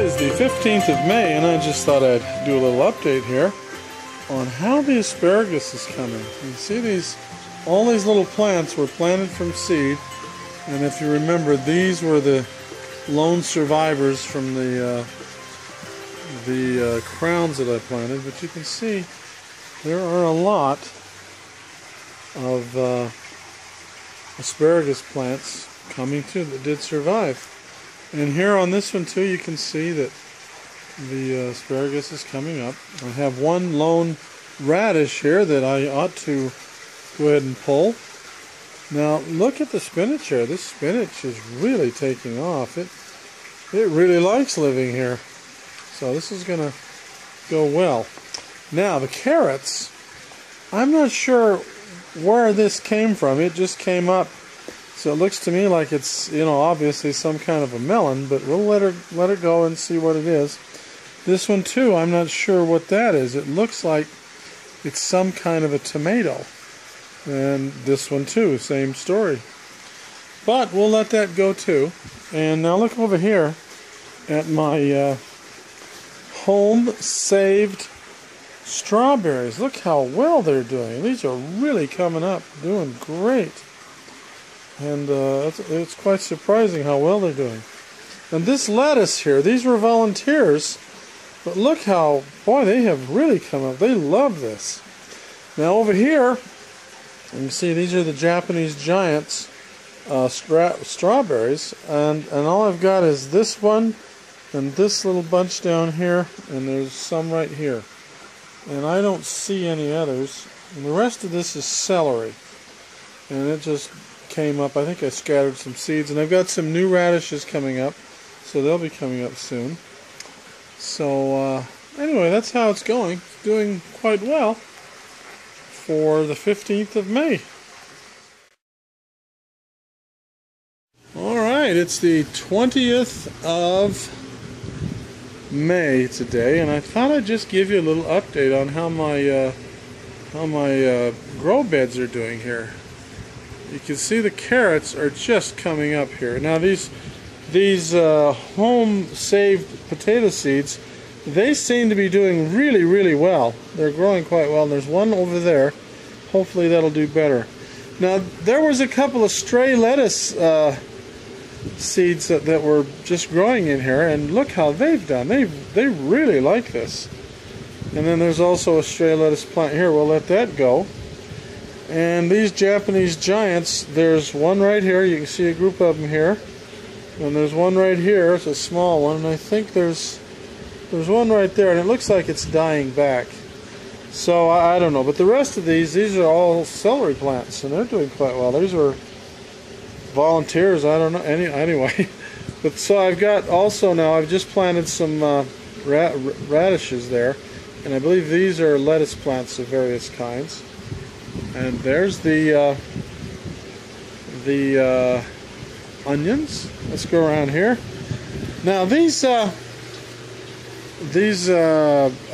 is the 15th of May, and I just thought I'd do a little update here on how the asparagus is coming. You see all these little plants were planted from seed, and if you remember, these were the lone survivors from the crowns that I planted. But you can see there are a lot of asparagus plants coming too that did survive. And here on this one too, you can see that the asparagus is coming up. I have one lone radish here that I ought to go ahead and pull. Now look at the spinach here. This spinach is really taking off. It really likes living here. So this is going to go well. Now the carrots, I'm not sure where this came from. It just came up. So it looks to me like it's, obviously some kind of a melon, but we'll let it go and see what it is. This one too, I'm not sure what that is. It looks like it's some kind of a tomato. And this one too, same story. But we'll let that go too. And now look over here at my home-saved strawberries. Look how well they're doing. These are really coming up, doing great. And it's quite surprising how well they're doing. And this lettuce here, these were volunteers, but look how, boy, they have really come up. They love this. Now over here, you can see these are the Japanese giants strawberries, and all I've got is this one and this little bunch down here, and there's some right here. And I don't see any others. And the rest of this is celery. And it just came up. I think I scattered some seeds, and I've got some new radishes coming up, so they'll be coming up soon. So anyway, that's how it's going. It's doing quite well for the 15th of May. Alright, it's the 20th of May today, and I thought I'd just give you a little update on how my grow beds are doing here. You can see the carrots are just coming up here. Now these home-saved potato seeds, they seem to be doing really, really well. They're growing quite well. And there's one over there. Hopefully that'll do better. Now there was a couple of stray lettuce seeds that were just growing in here, and look how they've done. They really like this. And then there's also a stray lettuce plant here. We'll let that go. And these Japanese giants, there's one right here. You can see a group of them here. And there's one right here. It's a small one. And I think there's one right there. And it looks like it's dying back. So I don't know. But the rest of these are all celery plants. And they're doing quite well. These are volunteers. I don't know. Anyway. But so I've got also now, I've just planted some radishes there. And I believe these are lettuce plants of various kinds. And there's the onions. Let's go around here. Now these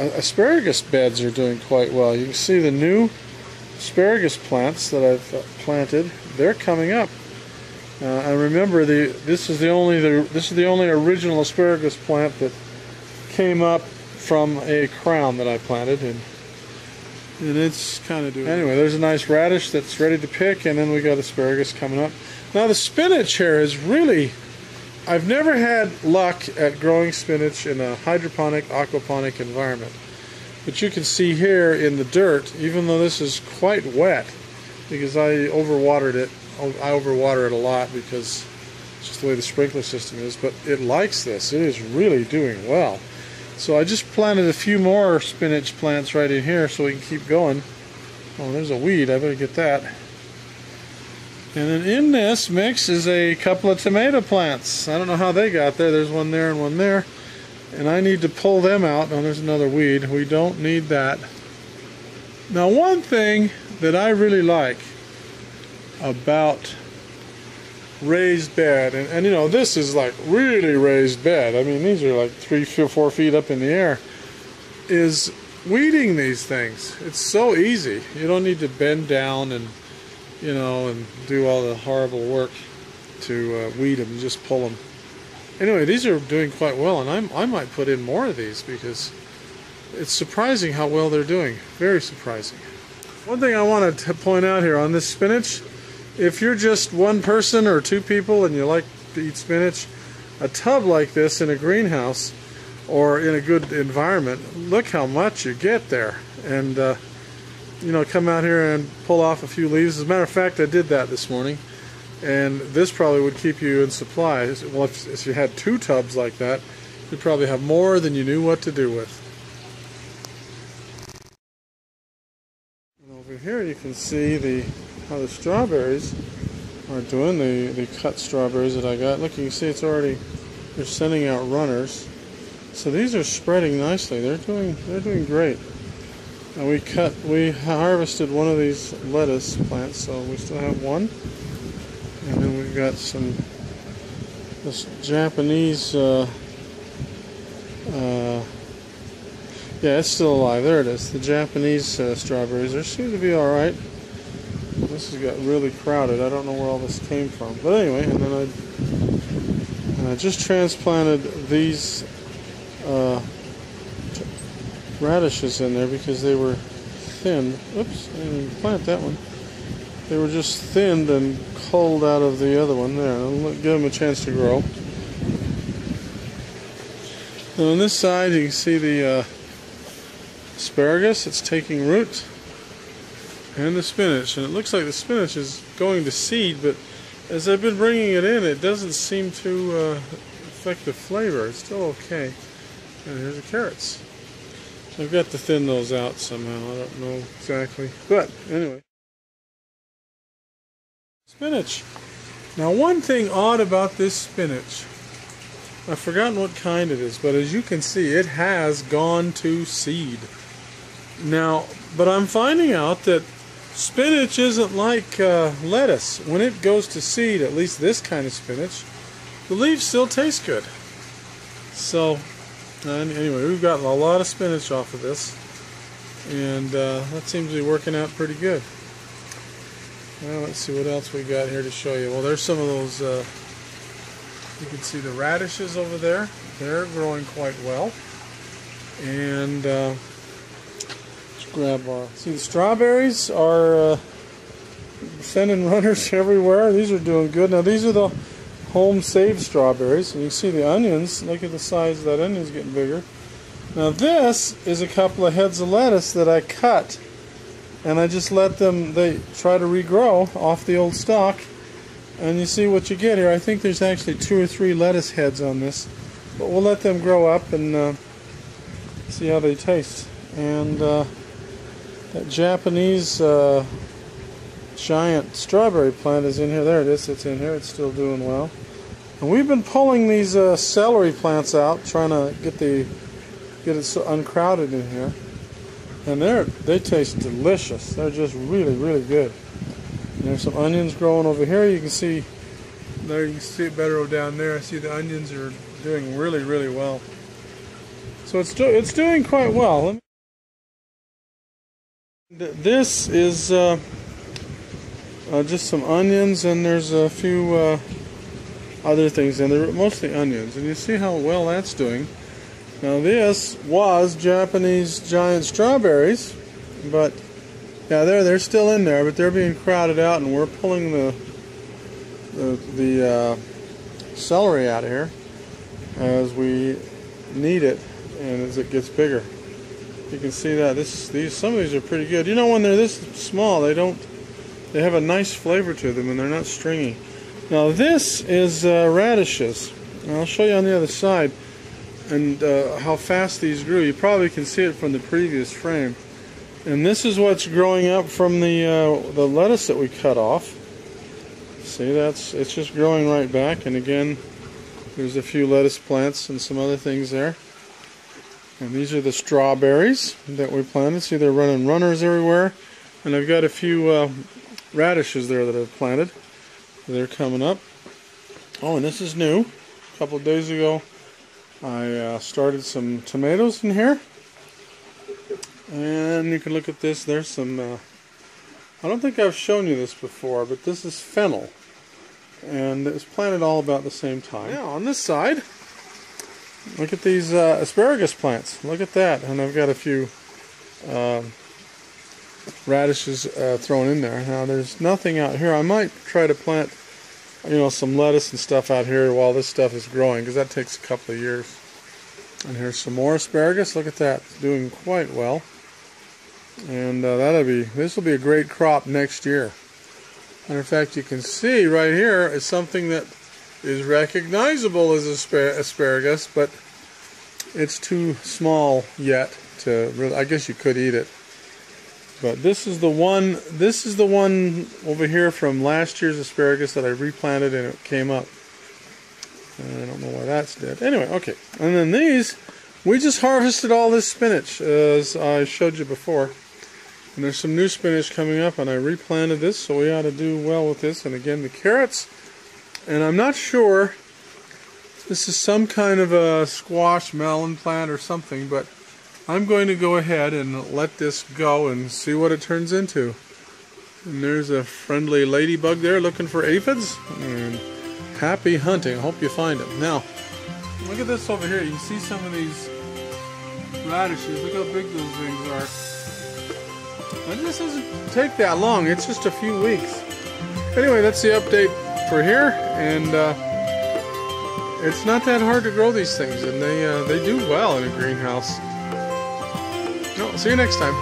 asparagus beds are doing quite well. You can see the new asparagus plants that I've planted. They're coming up. I remember this is the only original asparagus plant that came up from a crown that I planted, and it's kind of doing. Anyway, there's a nice radish that's ready to pick, and then we got asparagus coming up. Now the spinach here is really, I've never had luck at growing spinach in a hydroponic, aquaponic environment. But you can see here in the dirt, even though this is quite wet, because I overwatered it. I overwater it a lot because it's just the way the sprinkler system is, but it likes this. It is really doing well. So I just planted a few more spinach plants right in here so we can keep going. Oh, there's a weed. I better get that. And then in this mix is a couple of tomato plants. I don't know how they got there. There's one there and one there. And I need to pull them out. Oh, there's another weed. We don't need that. Now one thing that I really like about raised bed, and this is like really raised bed. I mean, these are like 3-4 feet up in the air, is weeding these things. It's so easy. You don't need to bend down and and do all the horrible work to weed them. You just pull them. anyway, these are doing quite well, and I might put in more of these because it's surprising how well they're doing. Very surprising. One thing I wanted to point out here on this spinach, if you're just one person or two people and you like to eat spinach, a tub like this in a greenhouse or in a good environment, look how much you get there. And you know, come out here and pull off a few leaves. As a matter of fact, I did that this morning, and this probably would keep you in supply. Well, if you had 2 tubs like that, you'd probably have more than you knew what to do with. And over here you can see how the strawberries are doing, the cut strawberries that I got. Look, you can see they're sending out runners. So these are spreading nicely. They're doing great. And we harvested one of these lettuce plants, so we still have one. And then we've got this Japanese, yeah, it's still alive. There it is. The Japanese strawberries. They seem to be all right. This has got really crowded. I don't know where all this came from. But anyway, and then I just transplanted these radishes in there because they were thinned. Oops, I didn't even plant that one. They were just thinned and culled out of the other one there. I'll give them a chance to grow. And on this side you can see the asparagus. It's taking root. And the spinach. And it looks like the spinach is going to seed, but as I've been bringing it in, it doesn't seem to affect the flavor. It's still okay. And here's the carrots. I've got to thin those out somehow. I don't know exactly. But anyway. Spinach. Now, one thing odd about this spinach, I've forgotten what kind it is, but as you can see, it has gone to seed. Now, but I'm finding out that spinach isn't like lettuce. When it goes to seed, at least this kind of spinach, the leaves still taste good. So, anyway, we've gotten a lot of spinach off of this, and that seems to be working out pretty good. Well, let's see what else we got here to show you. Well, there's some of those, you can see the radishes over there. They're growing quite well. And let's grab our, see the strawberries are sending runners everywhere. These are doing good. Now these are the home saved strawberries. And you see the onions. Look at the size of that onion's getting bigger. Now this is a couple of heads of lettuce that I cut. And I just let them, they try to regrow off the old stalk. And you see what you get here. I think there's actually 2 or 3 lettuce heads on this. But we'll let them grow up and see how they taste. And that Japanese giant strawberry plant is in here. There it is. It's in here. It's still doing well. And we've been pulling these celery plants out, trying to get it so uncrowded in here. And they taste delicious. They're just really, really good. And there's some onions growing over here. You can see there. You can see it better down there. I see the onions are doing really, really well. So it's doing quite well. This is just some onions, and there's a few other things in there, mostly onions. And you see how well that's doing. Now this was Japanese giant strawberries, but yeah, they're still in there, but they're being crowded out, and we're pulling the celery out of here as we need it, and as it gets bigger. You can see that some of these are pretty good. You know, when they're this small, they have a nice flavor to them, and they're not stringy. Now this is radishes, and I'll show you on the other side. And how fast these grew. You probably can see it from the previous frame. And this is what's growing up from the lettuce that we cut off. See, it's just growing right back. And again, there's a few lettuce plants and some other things there. And these are the strawberries that we planted. See, they're running runners everywhere. And I've got a few radishes there that I've planted. They're coming up. Oh, and this is new. A couple of days ago, I started some tomatoes in here, and you can look at this. There's some, I don't think I've shown you this before, but this is fennel. and it was planted all about the same time. Now on this side, look at these asparagus plants. Look at that, and I've got a few radishes thrown in there. Now there's nothing out here. I might try to plant, you know, some lettuce and stuff out here while this stuff is growing, because that takes a couple of years. And here's some more asparagus. Look at that, it's doing quite well. And this will be a great crop next year. And in fact, you can see right here is something that is recognizable as asparagus, but it's too small yet to really, I guess you could eat it. But this is the one over here from last year's asparagus that I replanted and it came up. And I don't know why that's dead. Anyway, okay. And then these, we just harvested all this spinach as I showed you before. And there's some new spinach coming up, and I replanted this, so we ought to do well with this. And again, the carrots, and I'm not sure, this is some kind of a squash melon plant or something, but I'm going to go ahead and let this go and see what it turns into. And there's a friendly ladybug there looking for aphids, and happy hunting. I hope you find them. Now, look at this over here. You can see some of these radishes. Look how big those things are. And this doesn't take that long. It's just a few weeks. Anyway, that's the update for here, and it's not that hard to grow these things, and they do well in a greenhouse. No, see you next time.